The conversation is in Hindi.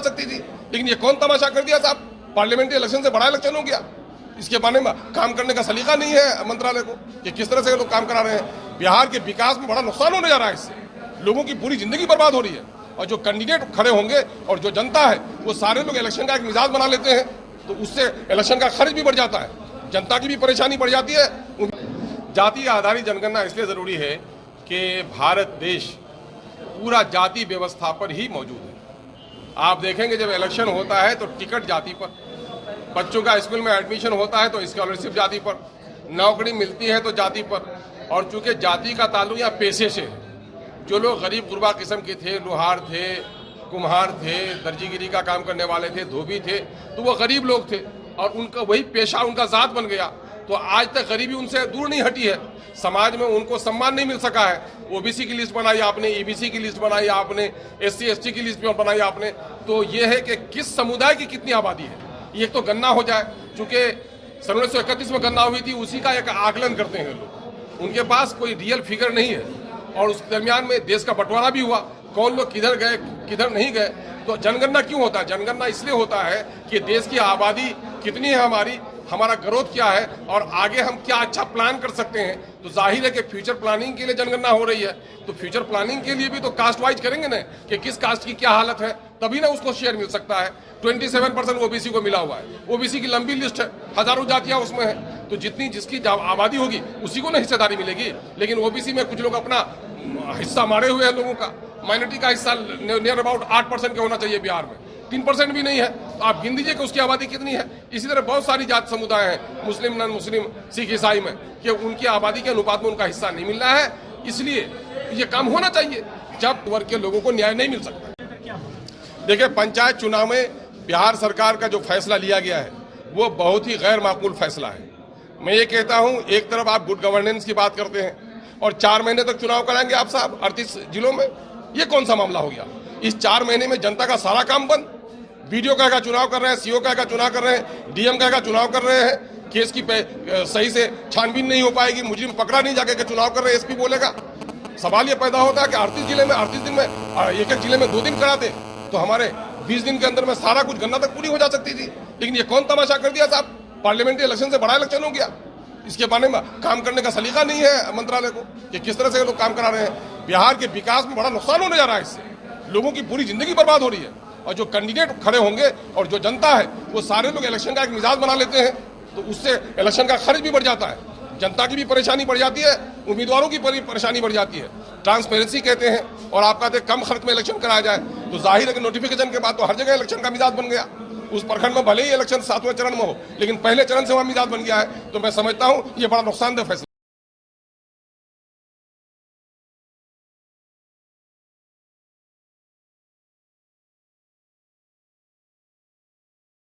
सकती थी, लेकिन ये कौन तमाशा कर दिया साहब, पार्लियामेंट्री इलेक्शन से बड़ा इलेक्शन हो गया। इसके बारे में काम करने का सलीका नहीं है मंत्रालय को कि किस तरह से लोग काम करा रहे हैं। बिहार के विकास में बड़ा नुकसान होने जा रहा है, इससे लोगों की पूरी जिंदगी बर्बाद हो रही है। और जो कैंडिडेट खड़े होंगे और जो जनता है वो सारे लोग इलेक्शन का एक मिजाज बना लेते हैं, तो उससे इलेक्शन का खर्च भी बढ़ जाता है, जनता की भी परेशानी बढ़ जाती है। जाति आधारित जनगणना इसलिए जरूरी है कि भारत देश पूरा जाति व्यवस्था पर ही मौजूद है। आप देखेंगे जब इलेक्शन होता है तो टिकट जाति पर, बच्चों का स्कूल में एडमिशन होता है तो स्कॉलरशिप जाति पर, नौकरी मिलती है तो जाति पर। और चूंकि जाति का ताल्लुक या पेशे से है, जो लोग गरीब गुरबा किस्म के थे, लोहार थे, कुम्हार थे, दर्जीगिरी का काम करने वाले थे, धोबी थे, तो वो गरीब लोग थे और उनका वही पेशा उनका जात बन गया। तो आज तक गरीबी उनसे दूर नहीं हटी है, समाज में उनको सम्मान नहीं मिल सका है। ओबीसी की लिस्ट बनाई आपने, ईबीसी की लिस्ट बनाई आपने, एससी एसटी की लिस्ट बनाई आपने। तो ये है कि किस समुदाय की कितनी आबादी है, ये तो गणना हो जाए। चूंकि सन 1931 में गणना हुई थी, उसी का एक आकलन करते हैं लोग, उनके पास कोई रियल फिगर नहीं है। और उस दरमियान में देश का बंटवारा भी हुआ, कौन लोग किधर गए किधर नहीं गए। तो जनगणना क्यों होता है? जनगणना इसलिए होता है कि देश की आबादी कितनी है, हमारा ग्रोथ क्या है और आगे हम क्या अच्छा प्लान कर सकते हैं। तो जाहिर है कि फ्यूचर प्लानिंग के लिए जनगणना हो रही है, तो फ्यूचर प्लानिंग के लिए भी तो कास्ट वाइज करेंगे ना कि किस कास्ट की क्या हालत है, तभी ना उसको शेयर मिल सकता है। 27% ओबीसी को मिला हुआ है, ओबीसी की लंबी लिस्ट है, हजारों जातियां उसमें है, तो जितनी जिसकी आबादी होगी उसी को ना हिस्सेदारी मिलेगी। लेकिन ओबीसी में कुछ लोग अपना हिस्सा मारे हुए हैं लोगों का, माइनॉरिटी का हिस्सा नियर अबाउट 8% का होना चाहिए, बिहार में 3% भी नहीं है। तो आप गिन दीजिए कि उसकी आबादी कितनी है। इसी तरह बहुत सारी जात समुदाय हैं, मुस्लिम, नॉन मुस्लिम, सिख, ईसाई में, कि उनकी आबादी के अनुपात में उनका हिस्सा नहीं मिल रहा है। इसलिए ये काम होना चाहिए, जब वर्ग के लोगों को न्याय नहीं मिल सकता। देखिए, पंचायत चुनाव में बिहार सरकार का जो फैसला लिया गया है वो बहुत ही गैर माकूल फैसला है। मैं ये कहता हूं, एक तरफ आप गुड गवर्नेंस की बात करते हैं और 4 महीने तक चुनाव कराएंगे आप साहब 38 जिलों में, ये कौन सा मामला हो गया? इस 4 महीने में जनता का सारा काम बंद। वीडियो का चुनाव कर रहे हैं, सीओ का चुनाव कर रहे हैं, डीएम का चुनाव कर रहे हैं, केस की सही से छानबीन नहीं हो पाएगी, मुजरिम पकड़ा नहीं जाके चुनाव कर रहे हैं, एसपी बोलेगा। सवाल ये पैदा होता है कि 38 जिले में 38 दिन में एक एक जिले में 2 दिन कराते तो हमारे 20 दिन के अंदर में सारा कुछ गणना तक पूरी हो जा सकती थी। लेकिन ये कौन तमाशा कर दिया साहब, पार्लियामेंट्री इलेक्शन से बड़ा इलेक्शन हो गया। इसके बारे में काम करने का सलीका नहीं है मंत्रालय को कि किस तरह से लोग काम करा रहे हैं। बिहार के विकास में बड़ा नुकसान होने जा रहा है, इससे लोगों की पूरी जिंदगी बर्बाद हो रही है। और जो कैंडिडेट खड़े होंगे और जो जनता है वो सारे लोग इलेक्शन का एक मिजाज बना लेते हैं, तो उससे इलेक्शन का खर्च भी बढ़ जाता है, जनता की भी परेशानी बढ़ जाती है, उम्मीदवारों की परेशानी बढ़ जाती है। ट्रांसपेरेंसी कहते हैं और आप कहते हैं कम खर्च में इलेक्शन कराया जाए, तो जाहिर है कि नोटिफिकेशन के बाद तो हर जगह इलेक्शन का मिजाज बन गया। उस प्रखंड में भले ही इलेक्शन 7वें चरण में हो, लेकिन पहले चरण से वहां मिजाज बन गया है। तो मैं समझता हूं ये बड़ा नुकसानदेह फैसला।